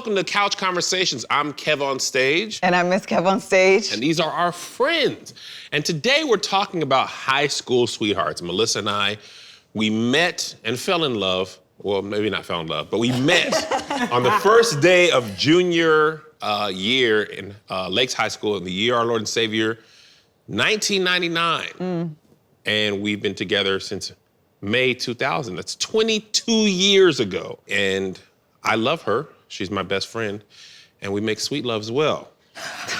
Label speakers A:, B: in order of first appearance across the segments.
A: welcome to Couch Conversations. I'm Kev on stage.
B: And I'm Miss Kev on stage.
A: And these are our friends. And today we're talking about high school sweethearts. Melissa and I, we met and fell in love. Well, maybe not fell in love, but we met on the first day of junior year in Lakes High School in the year our Lord and Savior, 1999. And we've been together since May 2000. That's 22 years ago. And I love her. She's my best friend. And we make sweet love as well.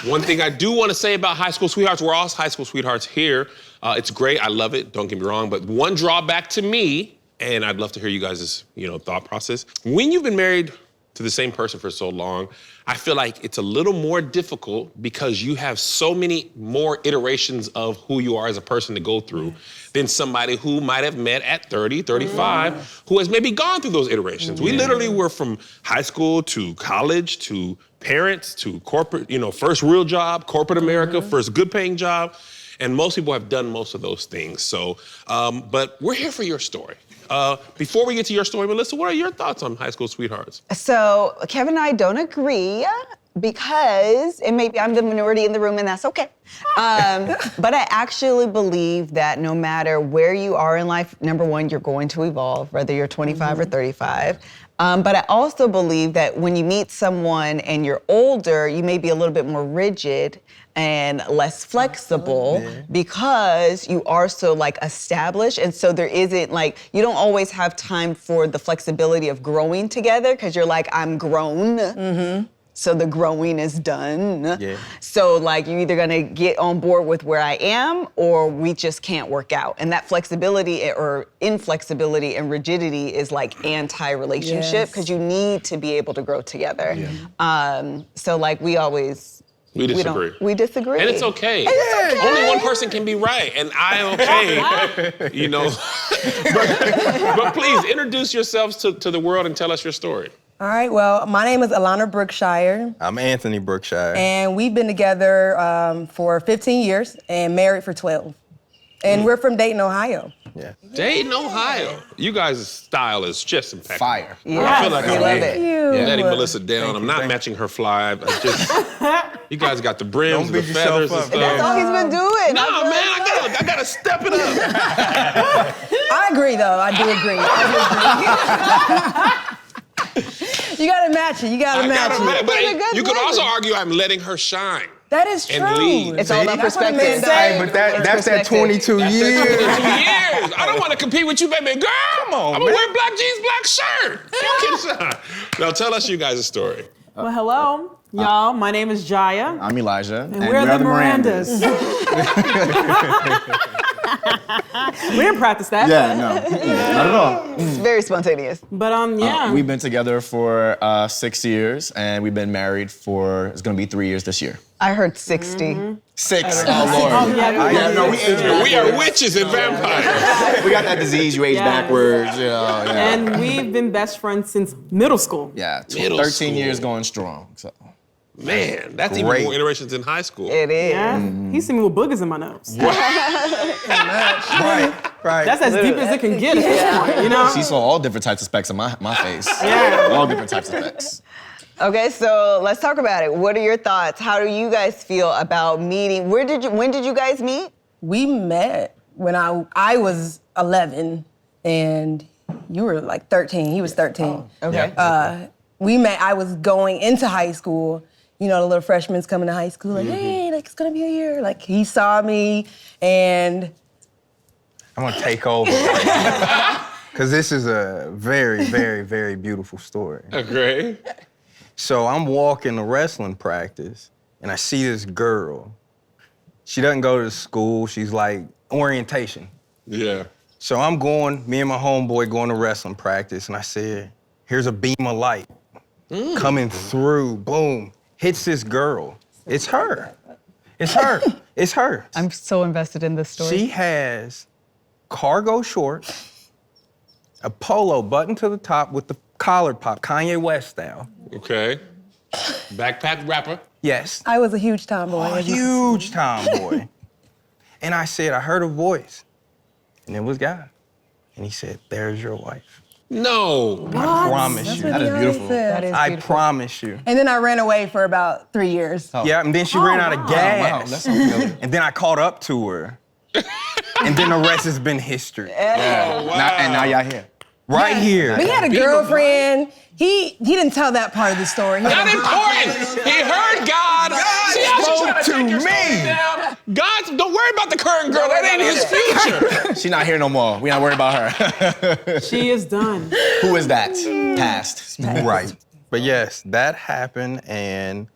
A: One thing I do want to say about high school sweethearts, we're all high school sweethearts here. It's great, I love it, don't get me wrong. But one drawback to me, and I'd love to hear you guys' thought process. When you've been married to the same person for so long, I feel like it's a little more difficult because you have so many more iterations of who you are as a person to go through than somebody who might have met at 30, 35, who has maybe gone through those iterations. We literally were from high school to college to parents to corporate, first real job, corporate America, first good paying job. And most people have done most of those things. So, but we're here for your story. Before we get to your story, Melissa, what are your thoughts on high school sweethearts?
B: So Kevin and I don't agree because, and maybe I'm the minority in the room and that's okay. But I actually believe that no matter where you are in life, number one, you're going to evolve, whether you're 25 or 35. But I also believe that when you meet someone and you're older, you may be a little bit more rigid and less flexible because you are so established. And so there isn't you don't always have time for the flexibility of growing together because you're I'm grown. So the growing is done. Yeah. So you're either gonna get on board with where I am or we just can't work out. And that flexibility or inflexibility and rigidity is anti-relationship because you need to be able to grow together. Yeah. So we disagree. We disagree.
A: And it's okay.
B: It's okay.
A: Only one person can be right, and I'm okay, But please, introduce yourselves to the world and tell us your story.
C: All right, well, my name is Alana Brookshire.
D: I'm Anthony Brookshire.
C: And we've been together for 15 years and married for 12. And we're from Dayton, Ohio.
D: Yeah.
A: Dayton, Ohio. You guys' style is just impeccable.
D: Fire.
B: Yeah.
A: I feel like
B: I love it.
A: I'm letting Melissa down. I'm not matching her fly. You guys got the brims, the feathers and stuff.
B: That's all he's been doing.
A: No, man, I gotta step it up.
C: I agree, though. I do agree. You gotta match it. You gotta match it.
A: But you could also argue I'm letting her shine.
C: That is true.
A: And lead.
B: It's all about perspective.
D: Hey, but that's that 22 years.
A: I don't want to compete with you, baby girl.
D: Come on,
A: I'm gonna wear black jeans, black shirt. You can shine. Now tell us you guys' story.
E: Well, hello, y'all. My name is Jaya.
D: I'm Elijah.
E: And we're the Mirandas. We didn't practice that.
D: Yeah, no, not at all.
B: It's very spontaneous.
E: But yeah.
D: We've been together for 6 years, and we've been married for, it's gonna be 3 years this year.
B: I heard 60.
D: 6, oh Lord.
E: Oh, yeah.
D: No, we age
A: We are witches and vampires.
D: We got that disease, you age backwards, yeah.
E: And we've been best friends since middle school.
D: Yeah,
A: Middle
D: 13
A: school.
D: years going strong, so.
A: Man, that's
D: Great.
A: even more iterations in high school.
B: It is.
E: Yeah. He seen me with boogers in my nose.
D: Right.
E: That's as deep as it can get at this point,
D: She saw all different types of specks on my face.
E: Yeah.
D: All different types of specks.
B: Okay, so let's talk about it. What are your thoughts? How do you guys feel about meeting? When did you guys meet?
C: We met when I was 11 and you were 13. He was 13.
B: Okay.
C: We met, I was going into high school. The little freshmen coming to high school, hey, it's gonna be a year. He saw me and
F: I'm gonna take over. Because this is a very, very, very beautiful story.
A: Okay.
F: So I'm walking to wrestling practice and I see this girl. She doesn't go to school, she's orientation.
A: Yeah.
F: So me and my homeboy going to wrestling practice and I said, here's a beam of light coming through, boom, hits this girl. It's her. It's her. It's her.
B: I'm so invested in this story.
F: She has cargo shorts, a polo button to the top with the collar pop, Kanye West style.
A: Okay. Backpack rapper.
F: Yes.
C: I was a huge tomboy.
F: A huge tomboy. And I said, I heard a voice. And it was God. And he said, there's your wife.
A: No.
F: I promise you.
D: That is beautiful.
B: That is
F: I
B: beautiful.
F: promise you.
C: And then I ran away for about 3 years.
F: Yeah, and then she ran out of
D: Wow,
F: gas.
D: that's something.
F: And then I caught up to her. And then the rest has been history.
D: Yeah. And now y'all here.
F: Right here.
C: But he had a girlfriend. He didn't tell that part of the story. He
A: Not
C: had a-
A: important. He heard God. See how she's trying to
F: spoke
A: take
F: to
A: your story
F: me.
A: down? God, don't worry about the current girl. That ain't his future.
D: She's not here no more. We not worried about her.
E: She is done.
D: Who is that? Past.
F: Right. But yes, that happened, and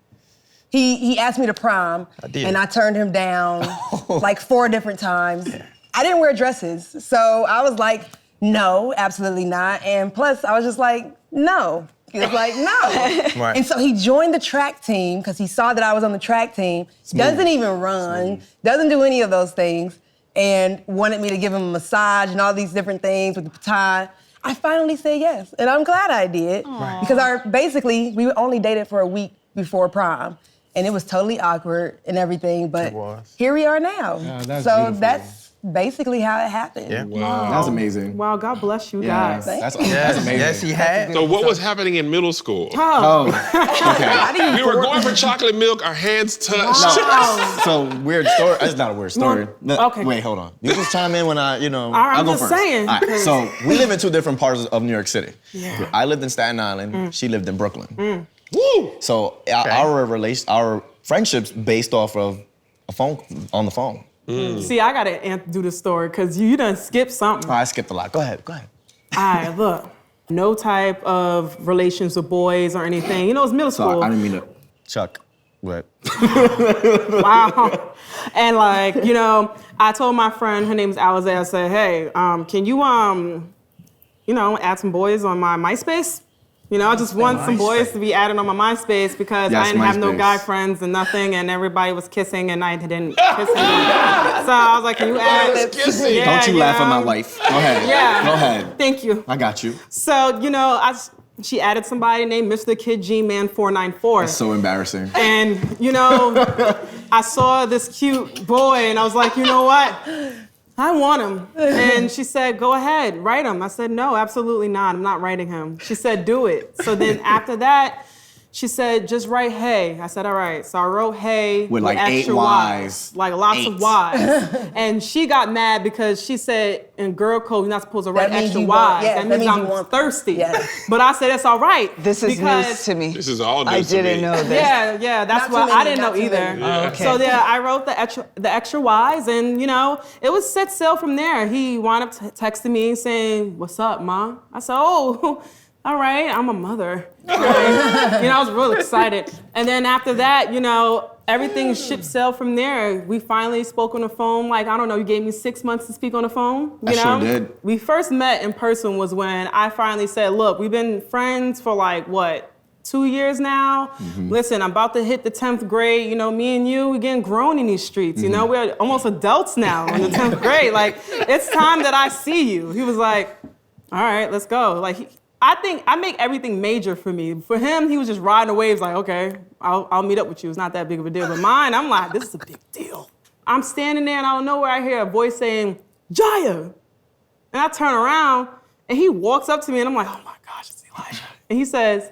C: He asked me to prom,
F: I did.
C: and I turned him down like 4 different times. I didn't wear dresses, so I was like, no, absolutely not. And plus, I was just like, no. He was like, no.
F: Right.
C: And so he joined the track team because he saw that I was on the track team. Doesn't even run, doesn't do any of those things, and wanted me to give him a massage and all these different things with the baton. I finally said yes, and I'm glad I did because we only dated for a week before prom. And it was totally awkward and everything, but
F: It was.
C: here we are now.
D: that's
C: so
D: beautiful.
C: that's basically how it happened.
F: yeah.
A: Wow.
D: That's amazing.
E: Wow, God bless you
D: Yeah,
E: guys.
D: that's
F: Yes,
D: amazing.
F: yes, he had.
A: So what was happening in middle school?
D: Oh, okay.
A: We were going for chocolate milk, our hands touched.
D: So weird story. That's not a weird story.
E: Okay.
D: Wait, hold on. You just chime in when
E: right,
D: I'll
E: I'm
D: go
E: just
D: first.
E: saying,
D: All right,
E: 'cause-
D: so we live in 2 different parts of New York City.
E: Yeah.
D: I lived in Staten Island. She lived in Brooklyn.
A: Woo!
D: So our friendships based off of on the phone.
E: See, I gotta do this story because you done skipped something.
D: Oh, I skipped a lot. Go ahead.
E: All right, look. No type of relations with boys or anything. You know, it's middle
D: So
E: school.
D: I didn't mean to. Chuck. What?
E: Wow. And like, you know, I told my friend, her name's Alize, I said, hey, can you, add some boys on my MySpace? You know, I just want some boys to be added on my MySpace because
D: Yes,
E: I didn't have no
D: MySpace.
E: guy friends and nothing, and everybody was kissing and I didn't kiss anyone. So I was like, can you add?
A: kissing.
E: Yeah,
D: Don't you laugh at my
E: know.
D: life. Go ahead.
E: Yeah.
D: Go ahead.
E: Thank you.
D: I got you.
E: So, you know, she added somebody named Mr. Kid G Man 494.
D: It's so embarrassing.
E: And, you know, I saw this cute boy and I was like, you know what? I want him. And she said, go ahead, write him. I said, no, absolutely not. I'm not writing him. She said, do it. So then after that, she said, just write hey. I said, all right. So I wrote hey
D: With like 8
E: extra
D: Ys.
E: Like lots
D: 8.
E: of Ys. And she got mad because she said in girl code, you're not supposed to write
C: That means
E: extra
C: you
E: Ys.
C: want- yeah,
E: that
C: that
E: means
C: means you
E: I'm
C: want-
E: thirsty.
C: Yeah.
E: But I said, that's all right.
B: This is
E: because
B: news to me.
A: This is all
B: I
A: news to
B: didn't
A: me.
B: know this.
E: Yeah, that's
C: Not
E: why
C: too
E: I
C: many,
E: didn't
C: not
E: know
C: too
E: either.
C: many.
A: Yeah.
B: Okay.
E: So yeah, I wrote the extra Y's, and you know, it was set sail from there. He wound up texting me saying, "What's up, Ma?" I said, "Oh, all right, I'm a mother." Right? You know, I was real excited. And then after that, you know, everything shipped sail from there. We finally spoke on the phone. Like, I don't know, you gave me 6 months to speak on the phone. You
D: I
E: know?
D: sure did.
E: We first met in person was when I finally said, look, we've been friends for like, what, 2 years now? Listen, I'm about to hit the 10th grade. You know, me and you, we're getting grown in these streets. You know, we're almost adults now in the 10th grade. Like, it's time that I see you. He was like, all right, let's go. Like, I think I make everything major for me. For him, he was just riding the waves like, okay, I'll meet up with you. It's not that big of a deal. But mine, I'm like, this is a big deal. I'm standing there and out of nowhere I hear a voice saying, Jaya. And I turn around and he walks up to me and I'm like, oh my gosh, it's Elijah. And he says,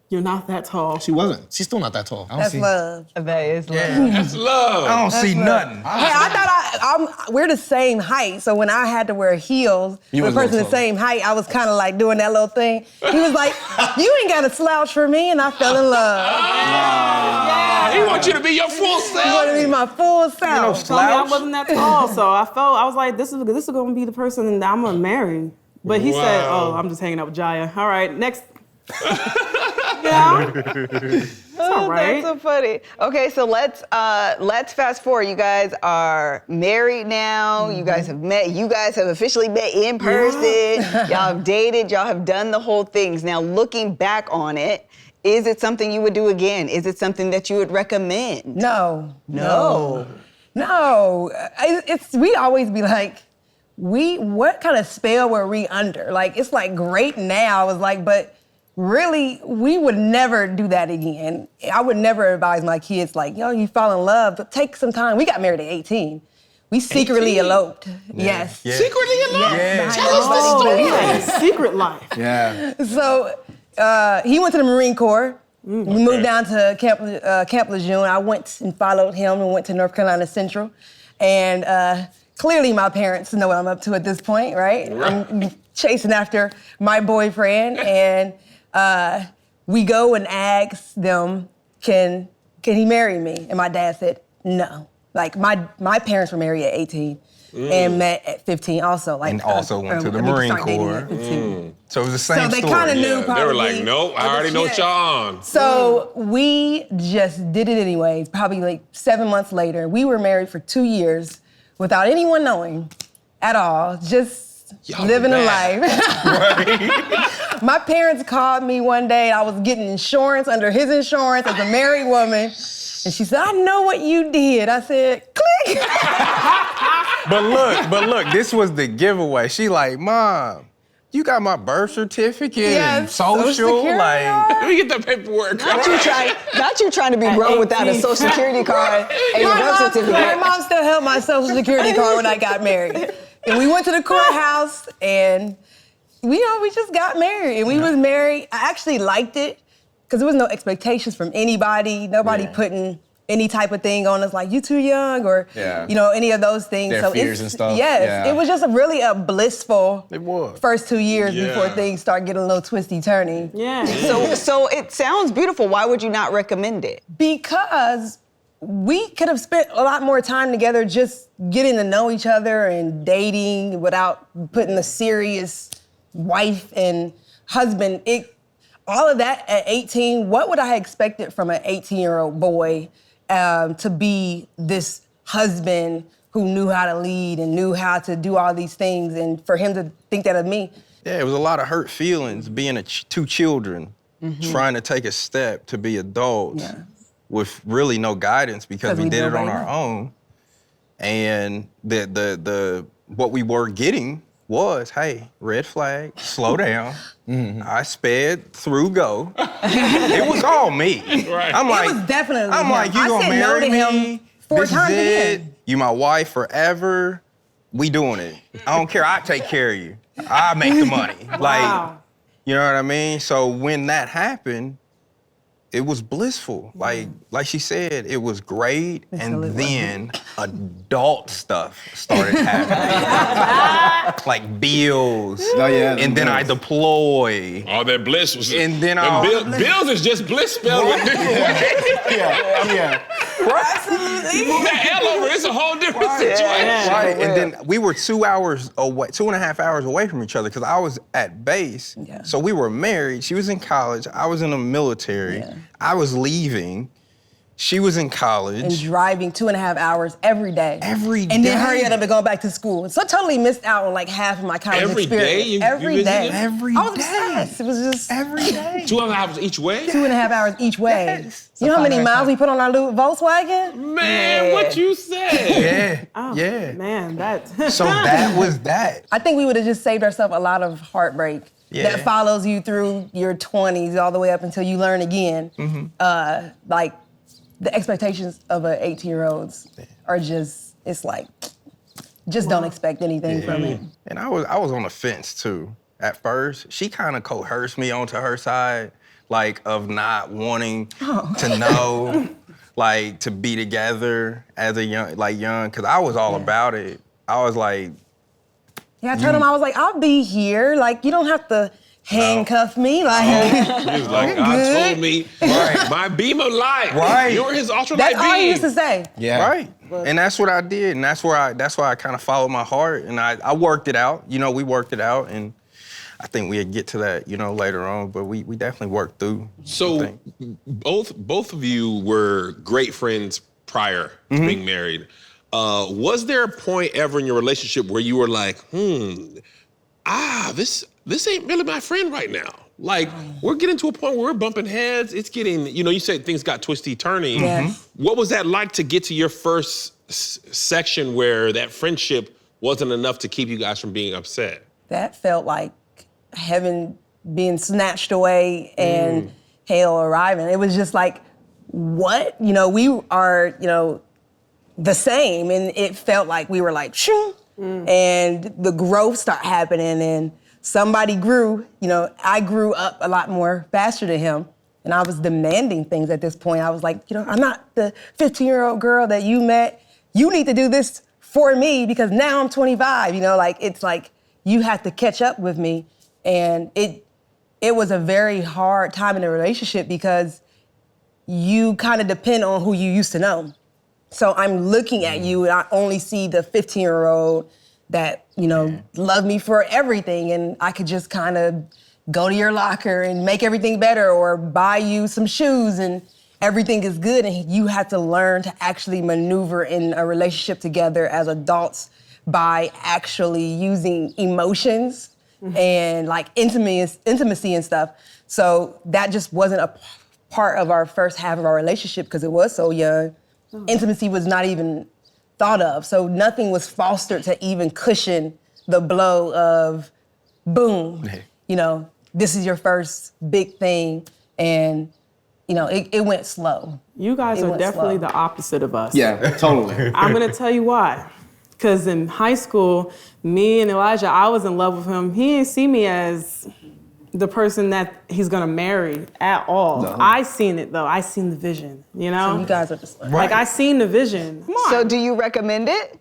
E: you're not that tall.
D: She wasn't. She's still not that tall. I don't
C: That's
D: see.
C: love.
B: That is love.
A: That's love.
F: I don't see nothing.
C: Hey, I thought we're the same height, so when I had to wear heels
D: You
C: with
D: was
C: a
D: a
C: person the
D: little
C: same height, I was kind of like doing that little thing. He was like, you ain't got a slouch for me, and I fell in love.
A: He wants you to be your full
C: You want to be
A: self.
C: my full self.
E: Told me I
F: Slouch?
E: wasn't that tall, so I was like, this is gonna be the person that I'm gonna marry. But he said,
A: Wow.
E: oh, I'm just hanging out with Jaya. All right, next. Yeah. It's all right.
B: That's so funny. Okay, so let's fast forward. You guys are married now. You guys have met. You guys have officially met in person. Y'all have dated. Y'all have done the whole things. Now, looking back on it, is it something you would do again? Is it something that you would recommend?
C: No.
B: No.
C: We always be like, what kind of spell were we under? Like, it's like great now. I was like, but really, we would never do that again. I would never advise my kids like, you fall in love, but take some time. We got married at 18. We secretly
A: 18?
C: eloped. Yes.
F: Yeah.
A: Secretly alone?
F: Yeah.
A: Tell us the
E: Oh,
A: story.
E: yeah, secret life.
D: Yeah.
C: So he went to the Marine Corps. We moved down to Camp Lejeune. I went and followed him and went to North Carolina Central. And clearly my parents know what I'm up to at this point, right? I'm chasing after my boyfriend. And we go and ask them, can he marry me? And my dad said, no. Like my parents were married at 18 and met at 15 also. Like,
F: And also went to the
C: I mean,
F: Marine
C: started dating
F: Corps.
C: at 15.
F: So it was the same
C: So they
F: story.
C: kinda knew
A: Yeah, they were like,
C: probably
A: nope, I already know what y'all on.
C: So we just did it anyways, probably like 7 months later. We were married for 2 years without anyone knowing at all, just
A: Y'all
C: living a
A: bad.
C: life. My parents called me one day. I was getting insurance under his insurance as a married woman. And she said, I know what you did. I said, click.
F: But look, this was the giveaway. She like, Mom, you got my birth certificate and
C: Yes, Social
F: social?
C: Security
F: Like,
A: Let me get the paperwork.
B: Not you trying to be grown without a social security card and your birth
C: My
B: certificate.
C: mom still held my social security card when I got married. And we went to the courthouse and we just got married. And we was married. I actually liked it because there was no expectations from anybody. Nobody putting any type of thing on us like, you too young or, any of those things.
D: Their fears and stuff.
C: Yes,
D: Yeah.
C: it was just really a blissful
F: It was.
C: first 2 years
A: Yeah.
C: before things start getting a little twisty-turny.
E: Yeah.
B: So it sounds beautiful. Why would you not recommend it?
C: Because we could have spent a lot more time together just getting to know each other and dating without putting a serious wife and husband. All of that at 18, what would I have expected from an 18-year-old boy to be this husband who knew how to lead and knew how to do all these things, and for him to think that of me?
F: yeah, it was a lot of hurt feelings being two children trying to take a step to be adults with really no guidance because we
C: we
F: did
C: know
F: it on
C: right
F: our
C: now.
F: own. And the what we were getting was, hey, red flag, slow down. I sped through go. It was all me.
A: Right.
F: I'm like,
C: was definitely
F: I'm
C: him.
F: like, you
C: I
F: gonna
C: said no
F: marry
C: to him
F: me?
C: 4
F: This is
C: times
F: it.
C: again.
F: You my wife forever. We doing it. I don't care. I take care of you. I make the money. Like,
E: Wow.
F: you know what I mean? So when that happened, it was blissful. Like she said, it was great. And then adult stuff started happening. Like bills.
D: Oh, yeah,
F: And then I deploy.
A: All that bliss was.
F: And then
A: Bills is just bliss spelled with different way.
D: Yeah.
A: You move that L over, it's a whole different situation.
F: Right, and then we were 2 hours away, 2.5 hours away from each other because I was at base.
C: Yeah.
F: So we were married. She was in college. I was in the military.
C: Yeah.
F: I was leaving. She was in
C: And
F: college.
C: driving 2.5 hours every day.
F: Every
C: And then
F: day.
C: hurry up and go back to school. So I totally missed out on like half of my college
A: Every
C: experience.
A: day you
C: Every day.
A: visited?
F: Every
C: I was
F: day.
C: obsessed. It was just
F: Every day.
A: 2 hours each way?
C: 2.5 hours each way.
F: Yes.
C: You know how many miles we put on our little Volkswagen?
A: Man, what you said?
F: Yeah,
E: Oh,
F: yeah.
E: Man, that.
F: So that was that.
C: I think we would have just saved ourselves a lot of heartbreak
F: Yeah.
C: that follows you through your 20s all the way up until you learn again. Like the expectations of an 18-year-olds are just, it's like, just don't expect anything from it.
F: And I was on the fence too. At first, she kind of coerced me onto her side, like of not wanting to know, like to be together as a young, because I was all about it. I was like,
C: Yeah, I told him, I was like, I'll be here. Like, you don't have to handcuff me. Like,
A: He was like, God
C: good.
A: told me, my beam of light.
F: Right.
A: You're his ultralight
C: that's all he
A: beam.
C: used to say.
D: Yeah.
F: right. And that's what I did, and that's why I kind of followed my heart, and I worked it out. You know, we worked it out, and I think we'd get to that, later on, but we definitely worked through.
A: So
F: the thing.
A: both of you were great friends prior to being married. Was there a point ever in your relationship where you were like, this ain't really my friend right now? Like, we're getting to a point where we're bumping heads. It's getting, you said things got twisty-turny.
C: Yes.
A: What was that like to get to your first section where that friendship wasn't enough to keep you guys from being upset?
C: That felt like heaven being snatched away and hell arriving. It was just like, what? We are, the same, and it felt like we were like, shoo, and the growth started happening, and somebody grew. I grew up a lot more faster than him, and I was demanding things at this point. I was like, I'm not the 15-year-old girl that you met. You need to do this for me because now I'm 25. It's like you have to catch up with me, and it was a very hard time in the relationship because you kind of depend on who you used to know. So I'm looking at you and I only see the 15-year-old that, love me for everything, and I could just kind of go to your locker and make everything better or buy you some shoes and everything is good, and you have to learn to actually maneuver in a relationship together as adults by actually using emotions and like intimacy and stuff. So that just wasn't a part of our first half of our relationship because it was so young. Intimacy was not even thought of. So nothing was fostered to even cushion the blow of boom, this is your first big thing. And, it went slow.
E: You guys are definitely the opposite of us.
D: Yeah, totally.
E: I'm gonna tell you why. Because in high school, me and Elijah, I was in love with him. He didn't see me as the person that he's gonna marry at all.
D: No.
E: I seen it though. I seen the vision,
C: So you guys are just
E: Like I seen the vision. Come on.
B: So do you recommend it?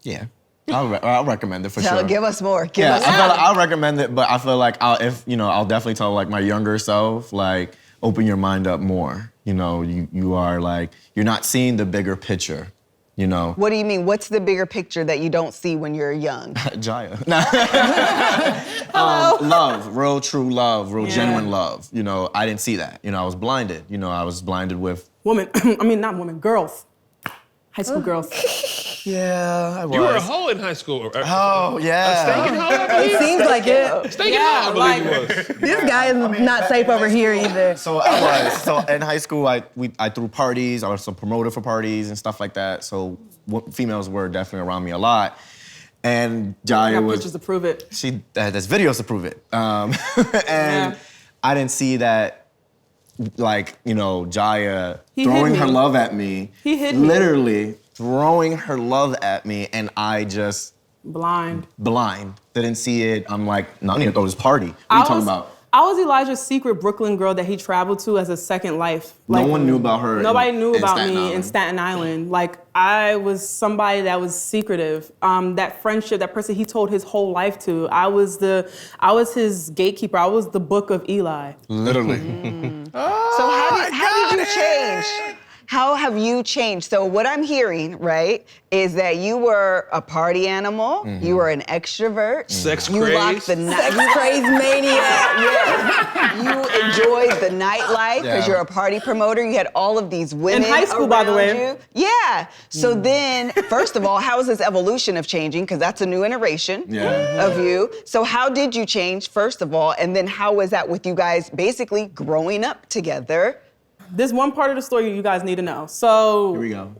D: Yeah, I'll recommend it for sure.
B: Give us more. Give
D: Yeah,
B: us
D: I feel like I'll recommend it, but I feel like I'll definitely tell like my younger self, like open your mind up more. You are like, you're not seeing the bigger picture.
B: What do you mean? What's the bigger picture that you don't see when you're young?
D: Jaya. Love, real true love, real genuine love. I didn't see that. I was blinded. I was blinded with
E: Women, not women, girls. High school girls.
D: Yeah, I was.
A: You were a hoe in high school.
D: Oh, yeah.
A: Stinking hoe, I believe.
C: It seems like it.
A: Stinking hoe, I believe it was.
C: This guy is not safe over here either.
D: So I was. So in high school, I threw parties. I was a promoter for parties and stuff like that. So females were definitely around me a lot. And Jaya
E: I got
D: was.
E: pictures to prove it.
D: She there's videos to prove it. And I didn't see that. Jaya throwing her love at me.
E: He hit me.
D: Literally throwing her love at me, and I just
E: Blind.
D: Didn't see it. I'm like, no, I need to go to this party. What are you talking about?
E: I was Elijah's secret Brooklyn girl that he traveled to as a second life.
D: No one knew about her.
E: Nobody knew about
D: Staten
E: me
D: Island.
E: in Staten Island. Like, I was somebody that was secretive. That friendship, that person he told his whole life to. I was his gatekeeper. I was the book of Eli.
D: Literally.
B: So how did you change? How have you changed? So what I'm hearing, right, is that you were a party animal, you were an extrovert.
A: Sex
B: you
A: craze.
B: locked the night.
C: Craze maniac.
B: You enjoyed the nightlife because
D: Yeah.
B: you're a party promoter. You had all of these women
E: In high school, by the
B: around
E: way.
B: you. Yeah. So then, first of all, how is this evolution of changing? Because that's a new iteration of you. So how did you change, first of all? And then how was that with you guys basically growing up together?
E: There's one part of the story you guys need to know. So
D: Here we go.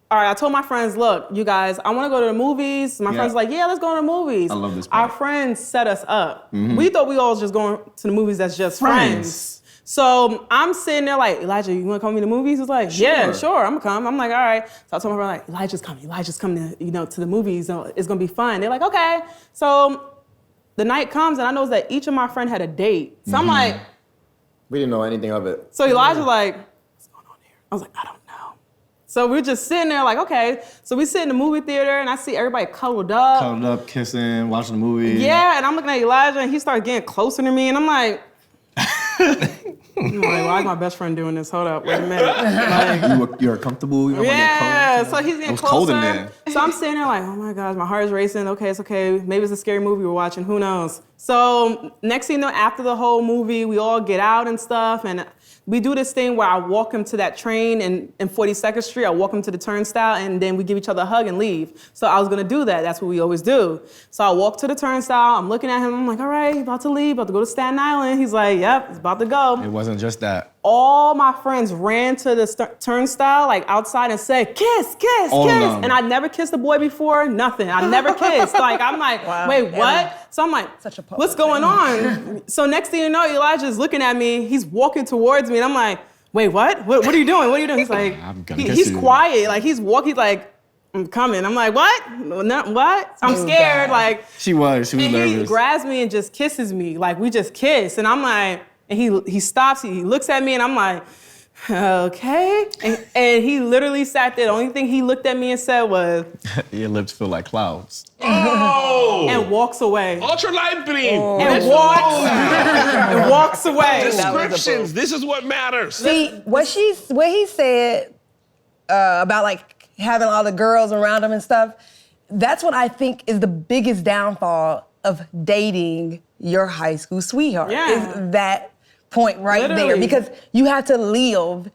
E: All right, I told my friends, look, you guys, I want to go to the movies. My friends were like, yeah, let's go to the movies.
D: I love this
E: Our
D: part.
E: friends set us up. We thought we all was just going to the movies as just
D: Friends.
E: friends. So I'm sitting there like, Elijah, you want to come with me to the movies? He's like, yeah, sure, I'm going to come. I'm like, all right. So I told my friend, like, Elijah's coming to the movies. It's going to be fun. They're like, okay. So the night comes, and I noticed that each of my friends had a date. So I'm like,
D: We didn't know anything of it.
E: so Elijah's like, what's going on here? I was like, I don't know. So we're just sitting there like, okay. So we sit in the movie theater and I see everybody cuddled up.
D: Cuddled up, kissing, watching the movie.
E: Yeah, and I'm looking at Elijah and he started getting closer to me and I'm like, why is my best friend doing this? Hold up, wait a minute. Like,
D: You're comfortable. You don't
E: yeah,
D: want to get cold.
E: so he's getting
D: It was
E: closer.
D: cold in there.
E: So I'm sitting there like, oh my gosh, my heart is racing. Okay, it's okay. Maybe it's a scary movie we're watching. Who knows? So next thing you know, after the whole movie, we all get out and stuff, and we do this thing where I walk him to that train in 42nd Street. I walk him to the turnstile, and then we give each other a hug and leave. So I was gonna do that. That's what we always do. So I walk to the turnstile. I'm looking at him. I'm like, all right, about to leave, about to go to Staten Island. He's like, yep, it's about to go.
D: It wasn't just that.
E: All my friends ran to the turnstile, like outside, and said, kiss, kiss,
D: All of
E: kiss.
D: them.
E: And I never kissed a boy before, nothing. I never kissed. Like, I'm like, wait, what? So I'm like,
C: Such a public
E: what's going on? So next thing you know, Elijah's looking at me. He's walking towards me, and I'm like, wait, what? What are you doing? What are you doing? He's like,
D: I'm gonna
E: he's
D: kiss you.
E: quiet. Like he's walking. He's like, I'm coming. I'm like, what? No, what? I'm scared.
C: God.
E: Like
D: She was
E: and he
D: nervous.
E: grabs me and just kisses me. Like we just kiss, and I'm like, and he stops. He looks at me, and I'm like, okay. And he literally sat there. The only thing he looked at me and said was,
D: Your lips feel like clouds.
A: Oh!
E: and walks away.
A: Ultralight beam.
E: And walks away.
A: Descriptions. This is what matters.
C: See, what he said about like having all the girls around him and stuff, that's what I think is the biggest downfall of dating your high school sweetheart.
E: Yeah.
C: Is that point right there.
E: Literally.
C: Because you have to live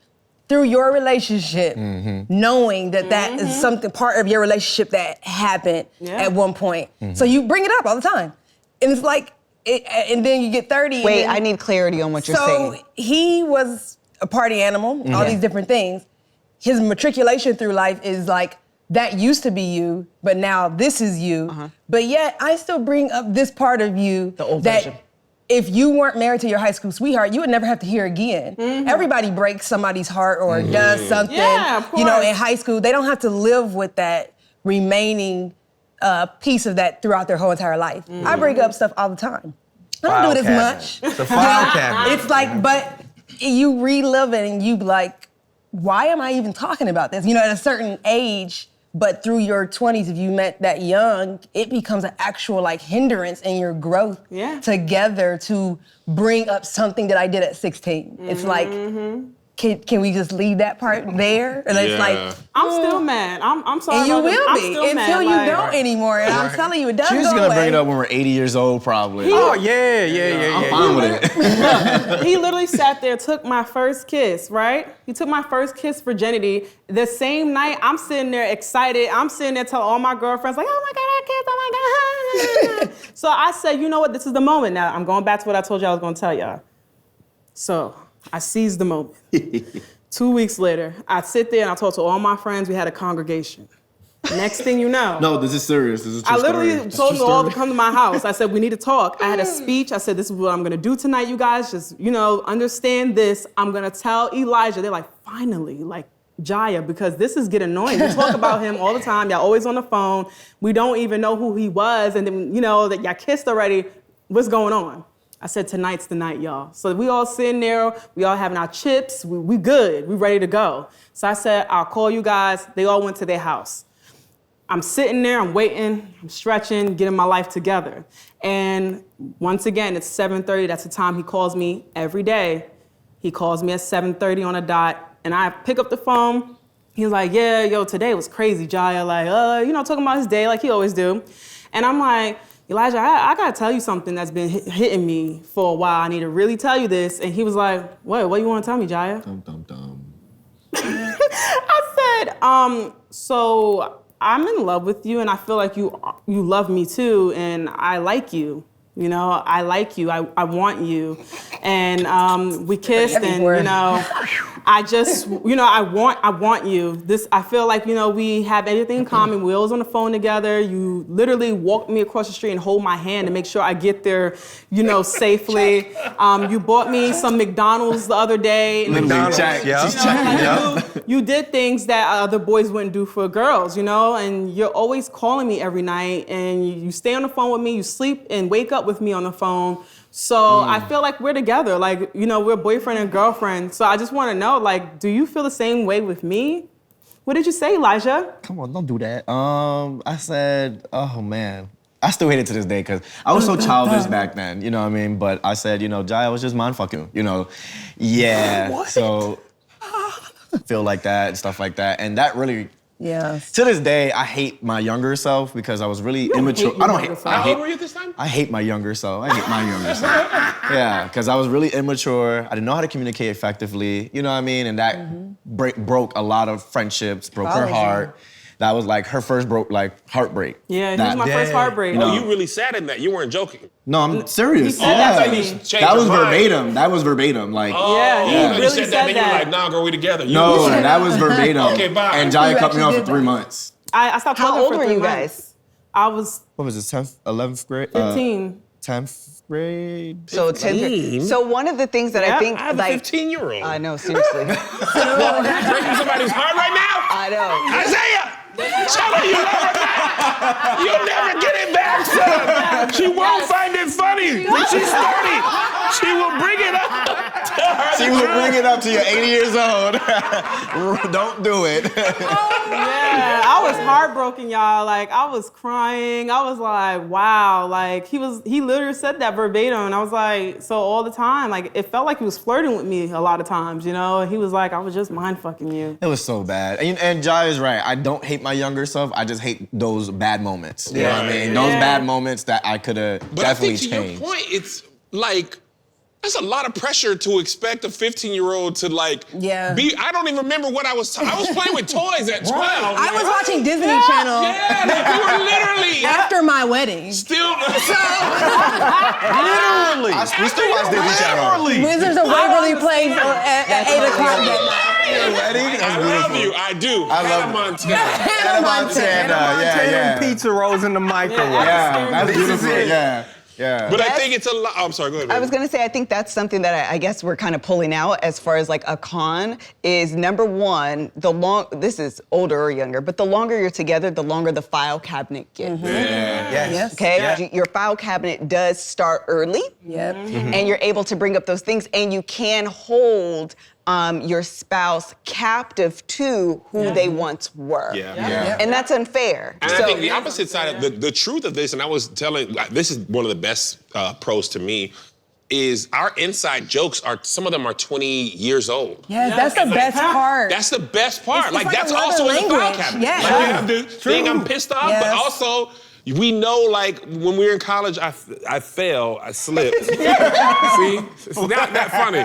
C: through your relationship knowing that that is something, part of your relationship that happened at one point. So you bring it up all the time. And it's like, and then you get 30.
B: Wait,
C: and then,
B: I need clarity on what you're saying.
C: So he was a party animal, all these different things. His matriculation through life is like, that used to be you, but now this is you. But yet, I still bring up this part of you
B: The old
C: that
B: version.
C: if you weren't married to your high school sweetheart, you would never have to hear again. Everybody breaks somebody's heart or does something.
E: Yeah, of
C: You know,
E: course.
C: in high school, they don't have to live with that remaining piece of that throughout their whole entire life. I bring up stuff all the time. I don't do it as
F: File
C: much.
F: cabinet. It's a file cabinet.
C: It's like, but you relive it and you like, why am I even talking about this? You know, at a certain age, but through your 20s, if you met that young, it becomes an actual like hindrance in your growth together to bring up something that I did at 16. It's like, can we just leave that part there? And it's like,
E: I'm still mad. I'm sorry.
C: and you
E: about this.
C: will
E: I'm
C: be
E: still
C: until
E: mad,
C: you
E: like-
C: don't anymore. And I'm telling you, it does
D: She's
C: go
D: gonna
C: away.
D: bring it up when we're 80 years old, probably.
F: Oh, yeah.
D: I'm fine with it.
E: He literally sat there, took my first kiss, right? He took my first kiss virginity. The same night, I'm sitting there excited. I'm sitting there telling all my girlfriends, like, oh my God, I kissed, oh my God. So I said, you know what, this is the moment. Now, I'm going back to what I told you I was gonna tell y'all. So I seized the moment. 2 weeks later, I sit there and I talk to all my friends. We had a congregation. Next thing you know,
D: No, this is serious. This is a true
E: I literally
D: story.
E: told them all to come to my house. I said, we need to talk. I had a speech. I said, this is what I'm gonna do tonight, you guys. Just, understand this. I'm gonna tell Elijah. They're like, finally, like, Jaya, because this is getting annoying. You talk about him all the time. Y'all always on the phone. We don't even know who he was. And then, that y'all kissed already. What's going on? I said, tonight's the night, y'all. So we all sitting there. We all having our chips. We good. We ready to go. So I said, I'll call you guys. They all went to their house. I'm sitting there, I'm waiting, I'm stretching, getting my life together. And once again, it's 7:30, that's the time he calls me every day. He calls me at 7:30 on a dot, and I pick up the phone. He's like, yeah, yo, today was crazy, Jaya. Like, talking about his day like he always do. And I'm like, Elijah, I gotta tell you something that's been hitting me for a while. I need to really tell you this. And he was like, what you wanna tell me, Jaya?
D: Dum, dum, dum.
E: I said, so I'm in love with you, and I feel like you love me too, and I like you. I like you. I want you, and we kissed, and I just, I want you. I feel like we have everything in common. We're always on the phone together. You literally walk me across the street and hold my hand to make sure I get there, safely. You bought me some McDonald's the other day.
F: McDonald's, yeah.
D: She's checking.
E: You did things that other boys wouldn't do for girls, and you're always calling me every night, and you stay on the phone with me, you sleep and wake up with me on the phone. So I feel like we're together, like, we're boyfriend and girlfriend. So I just want to know, like, do you feel the same way with me? What did you say, Elijah?
D: Come on, don't do that. I said, oh man. I still hate it to this day because I was so childish back then, you know what I mean? But I said, Jaya was just mind fucking, Yeah.
E: What?
D: So feel like that and stuff like that. And that really,
C: Yeah.
D: to this day, I hate my younger self because I was really immature.
E: hate your younger self.
A: How old were you this time?
D: I hate my younger self. I hate my younger self. Yeah, because I was really immature. I didn't know how to communicate effectively. You know what I mean? And that broke a lot of friendships, broke her heart. That was like her first heartbreak.
E: Yeah, he was my first heartbreak.
A: Oh, you really sat in that. You weren't joking.
D: No, I'm serious.
E: said that to me.
D: That was verbatim. That was verbatim. Like,
E: Yeah, he
A: You
E: really
A: said
E: said
A: that, then you were
E: that.
A: like, nah, girl, we together.
D: no, that was verbatim.
A: Okay, bye.
D: And Jaya
C: You
D: cut me
C: actually
D: off
C: did
D: for 3
C: that.
D: months.
E: I stopped
B: How
E: talking
B: old
E: for
B: were
E: 3
B: you
E: months.
B: guys?
E: I was
D: What was it, 10th, 11th grade?
E: 15.
D: 10th grade.
B: So 10th. So one of the things that I think,
A: I have
B: like,
A: a 15-year-old.
B: I know, seriously.
A: Breaking somebody's heart right now?
B: I know.
A: Isaiah! Tell her you'll never get it back, son. She won't find it funny. When she's 30, she will bring it up. Tell her
D: She will bring it up to you 80 years old. Don't do it.
E: Yeah, I was heartbroken, y'all. Like, I was crying. I was like, wow. Like, he literally said that verbatim. And I was like, so all the time, like, it felt like he was flirting with me a lot of times, you know? And he was like, I was just mind fucking you.
D: It was so bad. And Jai is right. I don't hate my younger self. I just hate those bad moments. You know what I mean? Those bad moments that I could have
A: But
D: definitely
A: I think to
D: changed.
A: your point, it's like, that's a lot of pressure to expect a 15-year-old to like be. I don't even remember what I was playing with toys at 12.
C: I was watching Disney Channel
A: Yeah, like we were literally
C: after my wedding.
A: still.
F: Literally.
D: We still watch Disney Channel.
C: Wizards of Waverly plays at 8 o'clock that night.
D: Wedding? That's
A: I love
D: beautiful.
A: you. I do.
D: I love
A: Hannah Montana.
D: Hannah Montana. Yeah.
F: Pizza rolls in the microwave.
D: Yeah, that's
F: This is
D: beautiful.
F: it.
D: Yeah. Yeah.
A: But I think it's a lot. Oh, I'm sorry. Go ahead.
B: I
A: baby.
B: was gonna say, I think that's something that I guess we're kind of pulling out as far as like a con is number one, this is older or younger, but the longer you're together, the longer the file cabinet gets.
F: Yes.
B: Okay,
F: Yeah.
B: your file cabinet does start early.
C: Yep.
B: And you're able to bring up those things, and you can hold your spouse captive to who they once were.
A: Yeah.
B: And that's unfair.
A: And I think the opposite side of the truth of this, and I was telling, this is one of the best pros to me, is our inside jokes some of them are 20 years old.
C: Yes, that's the best part.
A: That's the best part.
C: It's
A: Like
C: like
A: that's
C: another
A: also in the file
C: language.
A: cabinet.
C: Yeah.
A: Like we have the thing I'm pissed off, but
C: Yes.
A: also we know like when we were in college, I fell, I slipped. See? It's not that funny.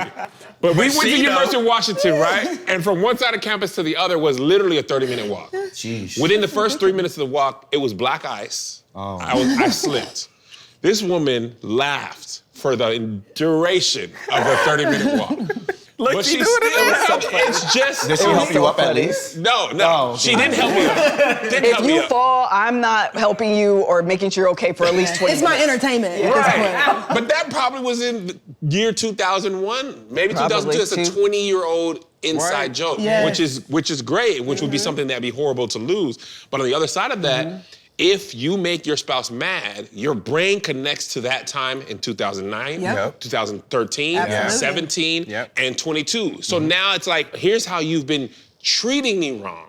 A: But we went to University of Washington, right? And from one side of campus to the other was literally a 30-minute walk.
D: Jeez.
A: Within the first 3 minutes of the walk, it was black ice. I slipped. This woman laughed for the duration of her 30-minute walk. But she still it's just.
D: Did she help you up at least?
A: No,
D: Oh,
A: she didn't help me up. Didn't
B: If
A: help me
B: you
A: up.
B: fall, I'm not helping you or making sure you're okay for at least 20
C: It's my
B: minutes.
C: entertainment at this point.
A: Right. But that probably was in the year 2001, maybe
B: Probably
A: 2002. It's a
B: too.
A: 20-year-old inside joke,
C: Yes.
A: which is great, which would be something that'd be horrible to lose. But on the other side of that, if you make your spouse mad, your brain connects to that time in 2009,
C: Yep.
A: 2013,
C: Absolutely.
A: 17,
F: Yep.
A: and 22. So now it's like, here's how you've been treating me wrong.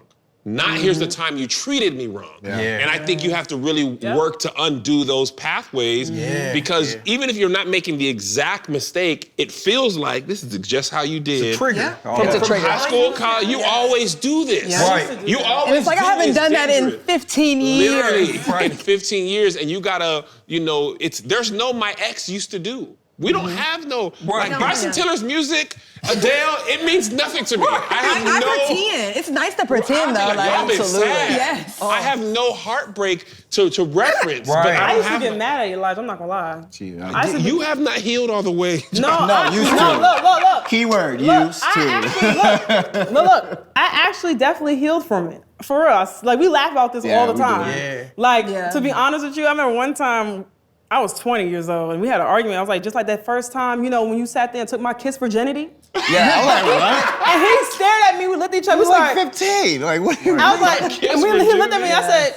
A: Not here's the time you treated me wrong.
F: Yeah.
A: And I think you have to really work to undo those pathways because even if you're not making the exact mistake, it feels like this is just how you did.
F: Trigger.
B: It's a
A: From
B: trigger.
A: high school, college, you always do this.
C: Yeah.
F: Right.
A: You always
C: And it's like I
A: do
C: haven't
A: this
C: done that in
A: dangerous.
C: 15 years.
A: Literally, in 15 years, and you gotta, there's no my ex used to do. We don't have no, like Bryson Tiller's music, Adele, it means nothing to me.
C: I pretend. It's nice to pretend though. Like,
A: Y'all been
B: absolutely.
A: sad.
C: Yes.
A: I have no heartbreak to reference.
F: Right.
A: But
E: I
A: I
E: used
A: don't
E: to get
A: have.
E: mad at Elijah, I'm not gonna lie.
A: You have not healed all the way.
E: No,
D: used to.
E: look.
D: Keyword,
E: Look,
D: used to.
E: Look, I actually definitely healed from it. For us. Like, we laugh about this
D: Yeah,
E: all the
D: we do.
E: time.
F: Yeah.
E: Like,
C: Yeah.
E: to be honest with you, I remember one time, I was 20 years old, and we had an argument. I was like, just like that first time, when you sat there and took my kiss virginity?
D: Yeah, I was like, what?
E: And he stared at me, we looked at each other,
D: I was
E: we
D: like
E: like,
D: 15. Like, what?
E: I was like,
A: kiss
E: and he looked at me, I
A: virginity.
E: said,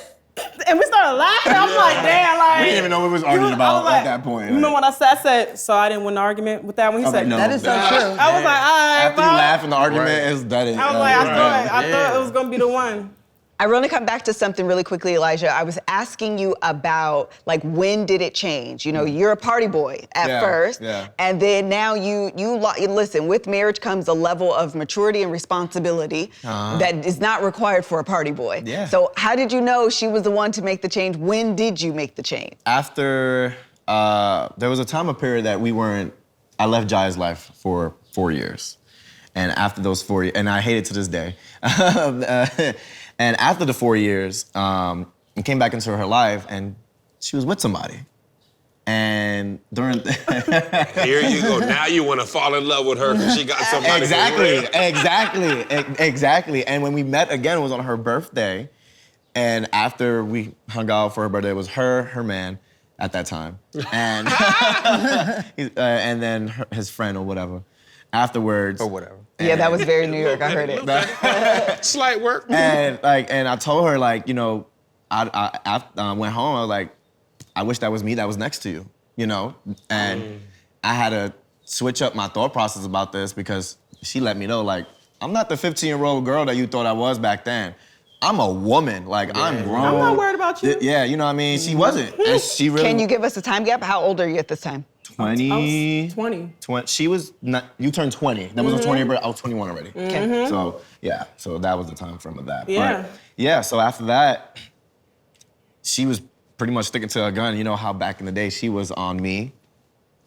E: and we started laughing. I'm like, damn, like.
D: We didn't even know what we was arguing
E: I
D: about
E: was like,
D: at that point.
E: You remember what I said? I said, so I didn't win the argument with that one? He
D: I was
E: said,
D: like, no.
C: That is so true.
E: I was like, all right,
D: After you
E: bro.
D: laugh and the argument is that it.
E: I was like, I thought it was gonna be the one.
B: I want to come back to something really quickly, Elijah. I was asking you about, like, when did it change? You're a party boy at first, and then now you listen, with marriage comes a level of maturity and responsibility that is not required for a party boy.
D: Yeah.
B: So how did you know she was the one to make the change? When did you make the change?
D: After, there was a time, a period that I left Jai's life for 4 years. And after those 4 years, and I hate it to this day. And after the 4 years, I came back into her life and she was with somebody. And during
A: Here you go. Now you want to fall in love with her because she got somebody. for real.
D: exactly. And when we met again, it was on her birthday. And after we hung out for her birthday, it was her man, at that time, and and then his friend or whatever. Afterwards,
F: Or whatever.
B: Yeah, that was very New York. I heard it.
A: Slight work.
D: and I told her like, you know, I went home. I was like, I wish that was me that was next to you, you know, and I had to switch up my thought process about this because she let me know like, I'm not the 15-year-old girl that you thought I was back then. I'm a woman. Like, I'm grown.
E: I'm not worried about you.
D: Yeah, you know what I mean? She wasn't. And she really...
B: Can you give us a time gap? How old are you at this time?
D: 20.
E: I was 20.
D: She was not... You turned 20. That was a 20 year birthday. I was 21 already.
B: Okay.
D: So, yeah. So that was the time frame of that.
E: Yeah.
D: But, yeah, so after that, she was pretty much sticking to her gun. You know how back in the day she was on me.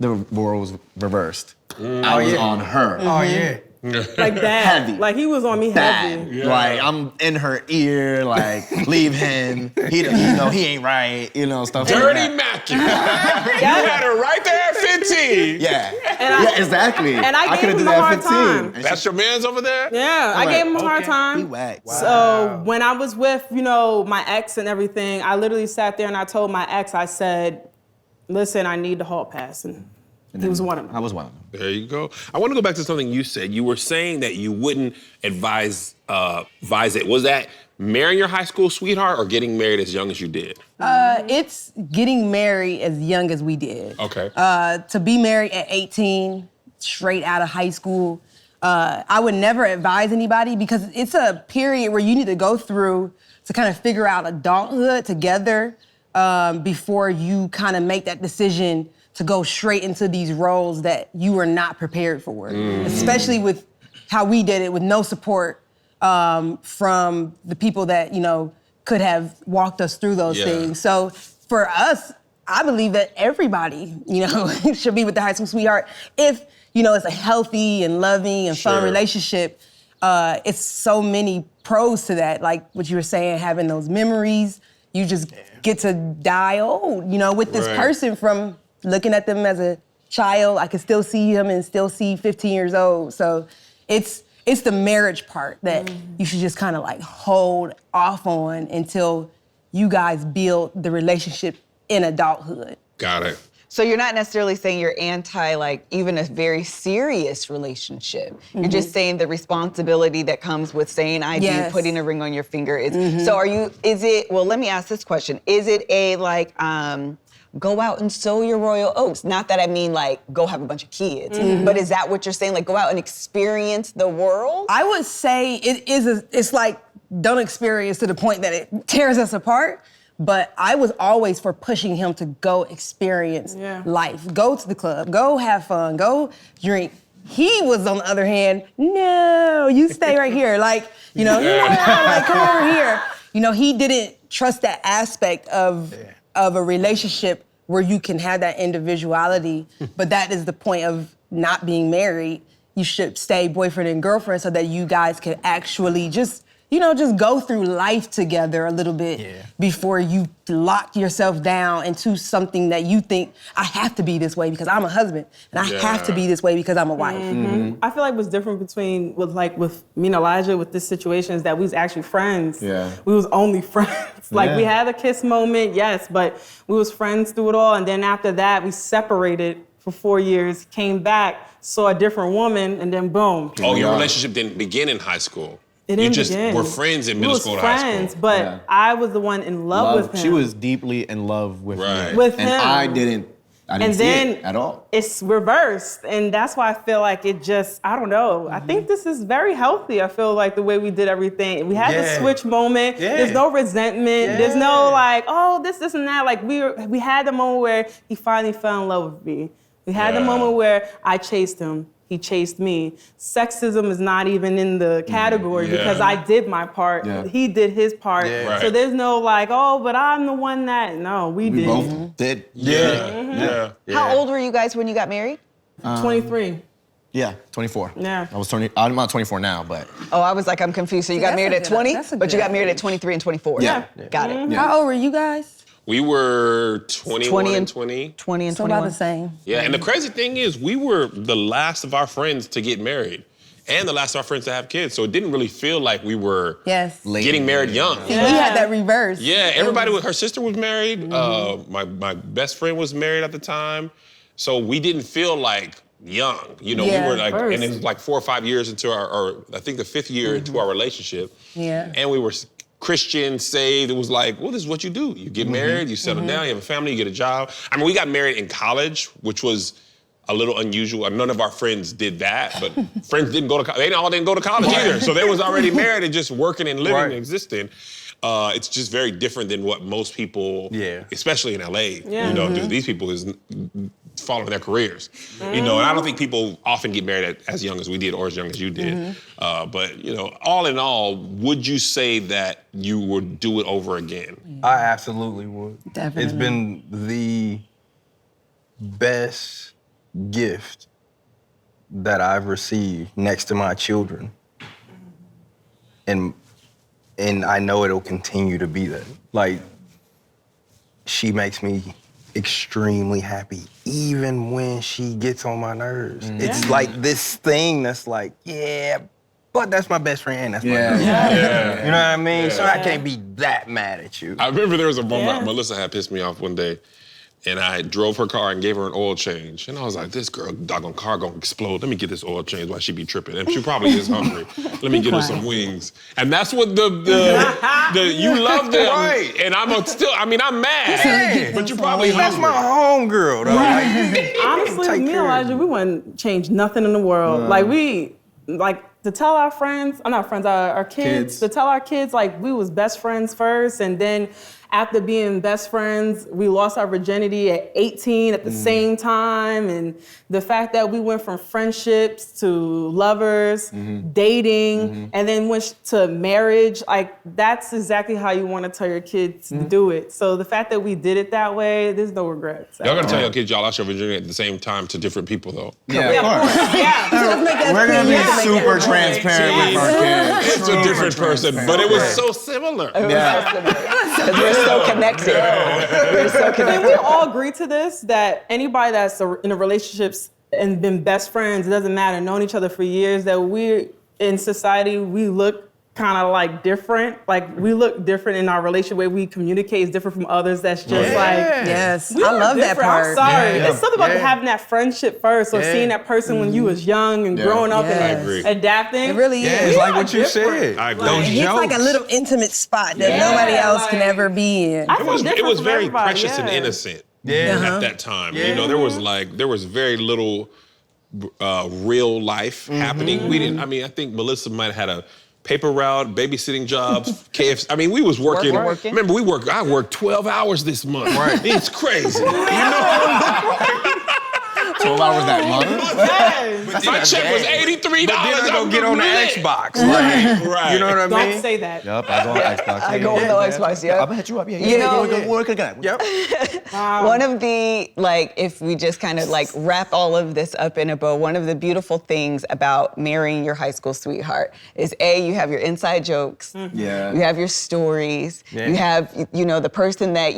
D: The role was reversed. I was on her.
F: Oh, yeah.
E: Like that.
D: Heavy.
E: Like he was on me heavy.
D: Bad. Like I'm in her ear, like leave him. He ain't right. You know stuff.
A: Dirty
D: like that.
A: Mackie. You had her right there at 15.
D: Yeah.
E: And
D: yeah, exactly.
E: and I gave
D: coulda
E: him
D: did
E: a
D: that
E: hard
D: at 15.
E: time.
D: And
A: That's your man's over there?
E: Yeah, I gave him a hard
D: He
E: time.
D: whack.
E: So when I was with, my ex and everything, I literally sat there and I told my ex, I said, listen, I need the hall pass. And he was one of them.
D: I was one of them.
A: There you go. I want to go back to something you said. You were saying that you wouldn't advise it. Was that marrying your high school sweetheart or getting married as young as you did?
C: It's getting married as young as we did.
A: Okay.
C: To be married at 18, straight out of high school, I would never advise anybody because it's a period where you need to go through to kind of figure out adulthood together before you kind of make that decision to go straight into these roles that you were not prepared for, especially with how we did it with no support from the people that, could have walked us through those things. So for us, I believe that everybody, should be with the high school sweetheart if, it's a healthy and loving and fun relationship. It's so many pros to that, like what you were saying, having those memories. You just get to die old, with this person from looking at them as a child. I can still see him and still see 15 years old. So it's the marriage part that you should just kind of like hold off on until you guys build the relationship in adulthood.
A: Got it.
B: So you're not necessarily saying you're anti, like, even a very serious relationship. You're just saying the responsibility that comes with saying I do, putting a ring on your finger. So let me ask this question. Is it a, like, go out and sow your royal oats? Not that I mean, like, go have a bunch of kids, but is that what you're saying? Like, go out and experience the world?
C: I would say it's like, don't experience to the point that it tears us apart. But I was always for pushing him to go experience life. Go to the club, go have fun, go drink. He was, on the other hand, no, you stay right here. Like, no, like, come over here. He didn't trust that aspect of a relationship where you can have that individuality, but that is the point of not being married. You should stay boyfriend and girlfriend so that you guys can actually just go through life together a little bit before you lock yourself down into something that you think, I have to be this way because I'm a husband, and I have to be this way because I'm a wife.
E: I feel like what's different with me and Elijah with this situation is that we was actually friends.
D: Yeah.
E: We was only friends. We had a kiss moment, yes, but we was friends through it all, and then after that, we separated for 4 years, came back, saw a different woman, and then boom.
A: Oh, your relationship didn't begin in high school.
E: It didn't
A: You just
E: begin.
A: were friends in middle school to high school.
E: But I was the one in love with him.
D: She was deeply in love with me.
E: With him.
D: And I didn't see it at all.
E: It's reversed. And that's why I feel like it just, I don't know. I think this is very healthy. I feel like the way we did everything. We had the switch moment. There's no resentment. There's no like, oh, this and that. Like we had the moment where he finally fell in love with me. We had the moment where I chased him. He chased me. Sexism is not even in the category because I did my part. He did his part. So there's no like, oh, but I'm the one that, no, we did.
D: Both did.
B: How old were you guys when you got married?
E: 23.
D: Yeah, 24.
E: Yeah.
D: I'm not 24 now, but.
B: Oh, I was like, I'm confused. So you got
C: That's
B: married
C: a
B: at
C: good-
B: 20,
C: that's a
B: but you
C: good
B: got married at 23 and 24.
D: Yeah.
B: Got it.
C: How old were you guys?
A: We were 21 and 20.
B: 20 and
C: So
B: 21.
C: about the same.
A: Yeah, and the crazy thing is we were the last of our friends to get married. and the last of our friends to have kids. So it didn't really feel like we were
C: Yes.
A: getting married young.
C: See, we had that reverse.
A: Yeah, everybody, her sister was married. My best friend was married at the time. So we didn't feel like young. You know, we were like, and it was like 4 or 5 years into or I think the 5th year into our relationship.
C: Yeah.
A: And we were Christian, saved. It was like, well, this is what you do. You get married, you settle down, you have a family, you get a job. I mean, we got married in college, which was a little unusual. None of our friends did that, but friends didn't go to college. They all didn't go to college either. So they was already married and just working and living and existing. It's just very different than what most people, especially in LA, you know, do. These people is following their careers. You know, and I don't think people often get married as young as we did or as young as you did. But, you know, all in all, would you say that you would do it over again?
F: I absolutely would.
C: Definitely.
F: It's been the best gift that I've received next to my children. And I know it'll continue to be that. Like, she makes me extremely happy, even when she gets on my nerves. It's like this thing that's like, but that's my best friend, that's my girl. You know what I mean? So I can't be that mad at you.
A: I remember there was a moment Melissa had pissed me off one day, and I drove her car and gave her an oil change. And I was like, this girl, doggone car gonna explode. Let me get this oil change while she be tripping. And she probably is hungry. Let me get her some wings. And that's what the you love them.
F: Right.
A: And I'm mad. But you're probably
F: That's
A: hungry.
F: my homegirl, though. Like,
E: Honestly,
F: take
E: me and
F: care of
E: Elijah, we wouldn't change nothing in the world. Like to tell our friends, not friends, our kids, to tell our kids like we was best friends first, and then after being best friends, we lost our virginity at 18 at the same time. And the fact that we went from friendships to lovers, dating, and then went to marriage, like that's exactly how you want to tell your kids to do it. So the fact that we did it that way, there's no regrets.
A: Y'all gotta tell your kids y'all lost your virginity at the same time to different people though.
D: Yeah, of course. We're gonna be super transparent with our kids.
A: It's a different person, but it was so similar.
B: Because we're so connected. We're so
E: Can we
B: connected.
E: all agree to this, that anybody that's in a relationships and been best friends, it doesn't matter, known each other for years, that we in society, we look kind of like different. Like we look different in our relationship, way we communicate is different from others. That's just like,
C: Yes,
E: we
C: I
E: look
C: love that
E: different.
C: part.
E: I'm sorry. It's something about having that friendship first, or
F: Yeah.
E: seeing that person when you was young and growing up
A: I
E: and
A: agree.
E: adapting.
C: It really
F: yeah,
C: is.
F: it's like what you said.
A: I agree.
F: Those
C: It's like a
F: jokes.
C: little intimate spot that nobody else can ever be in.
E: I
A: It
E: feel
A: was
E: different from
A: very
E: everybody,
A: precious and
E: yeah.
A: innocent
F: Yeah.
A: at that time.
F: Yeah.
A: You know, there was very little real life happening. We didn't, I think Melissa might have had a paper route, babysitting jobs, KFC. I mean, we was working.
B: Working.
A: Remember, I worked 12 hours this month.
F: Right.
A: It's crazy. You know?
D: 12 hours that month?
A: My check was $83.
F: But then I go get on the
A: lit.
F: Xbox. Like,
A: Right.
F: you know what I mean?
E: Don't say that.
D: Yep, I go on Xbox.
B: I go on the Xbox, yeah.
D: I'm gonna hit you up.
B: You know,
D: Work again.
F: Yep.
B: One of the, like, if we just kind of like wrap all of this up in a bow, one of the beautiful things about marrying your high school sweetheart is you have your inside jokes,
D: Yeah.
B: you have your stories,
F: Yeah.
B: you have, the person that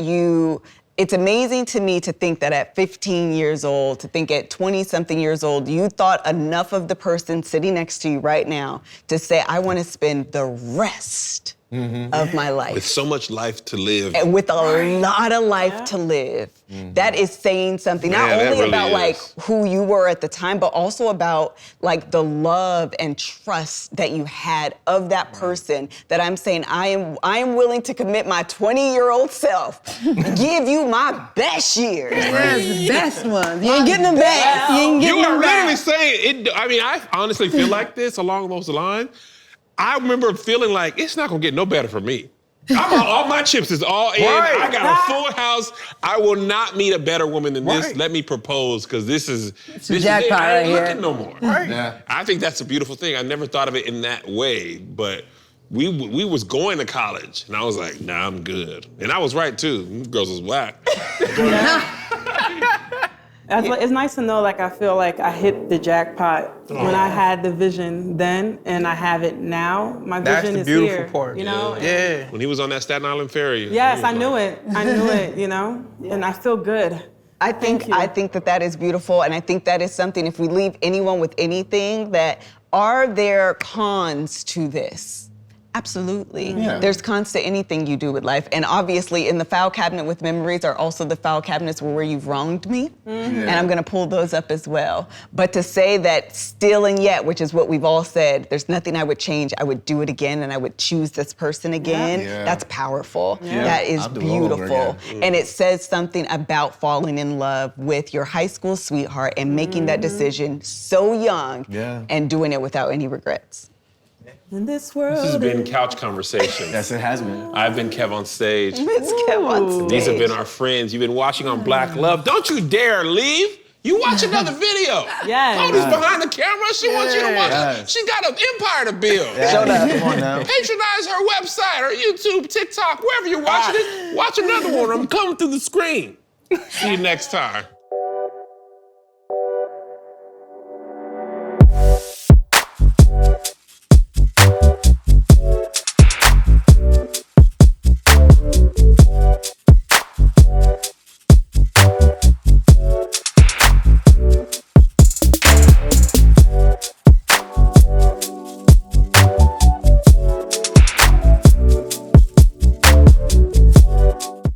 B: it's amazing to me to think that at 15 years old, to think at 20-something years old, you thought enough of the person sitting next to you right now to say, I want to spend the rest of my life.
A: With so much life to live.
B: And with a lot of life to live. That is saying something, not
A: Yeah, that
B: only
A: really
B: about like
A: is.
B: who you were at the time, but also about like the love and trust that you had of that person, that I'm saying, I am willing to commit my 20-year-old self, give you my best years.
C: Yes, the best ones. You ain't getting them back. You ain't getting
A: You are
C: them
A: literally
C: back.
A: saying it. I honestly feel like this along those lines. I remember feeling like it's not gonna get no better for me. All my chips is all in.
F: Right.
A: I got a full house. I will not meet a better woman than this.
F: Right.
A: Let me propose, because this is it.
C: jackpot
A: I ain't
C: right
A: looking
C: here.
A: no more.
F: Right.
D: Yeah.
A: I think that's a beautiful thing. I never thought of it in that way, but we was going to college, and I was like, nah, I'm good. And I was right too. Them girls was whack.
E: It's nice to know, like, I feel like I hit the jackpot when I had the vision then, and I have it now. My
F: That's
E: vision
F: the
E: is
F: beautiful
E: here,
F: part.
E: you know?
F: Yeah.
A: When he was on that Staten Island ferry.
E: Yes,
A: he
E: I
A: was
E: knew
A: like-
E: it. I knew it, you know? And I feel good.
B: I think
E: Thank you.
B: that is beautiful, and I think that is something, if we leave anyone with anything, that Are there cons to this? Absolutely.
D: Yeah.
B: There's cons to anything you do with life. And obviously in the file cabinet with memories are also the file cabinets where you've wronged me. And I'm gonna pull those up as well. But to say that still and yet, which is what we've all said, there's nothing I would change. I would do it again and I would choose this person again.
D: Yeah.
B: That's powerful.
D: Yeah.
B: That is
D: I'll do it all over
B: beautiful.
D: again.
B: And it says something about falling in love with your high school sweetheart and making that decision so young and doing it without any regrets.
E: In this world.
A: This has been Couch Conversations.
D: Yes, it has been.
A: I've been Kev on stage.
B: Miss Kev on stage.
A: These have been our friends. You've been watching on Black Love. Don't you dare leave. You watch another video.
E: Yes.
A: Cody's behind the camera. She wants you to watch it.
D: Yes.
A: She got an empire to build.
D: Shut up. Come on now.
A: Patronize her website, her YouTube, TikTok, wherever you're watching it. Watch another one. I'm coming through the screen. See you next time.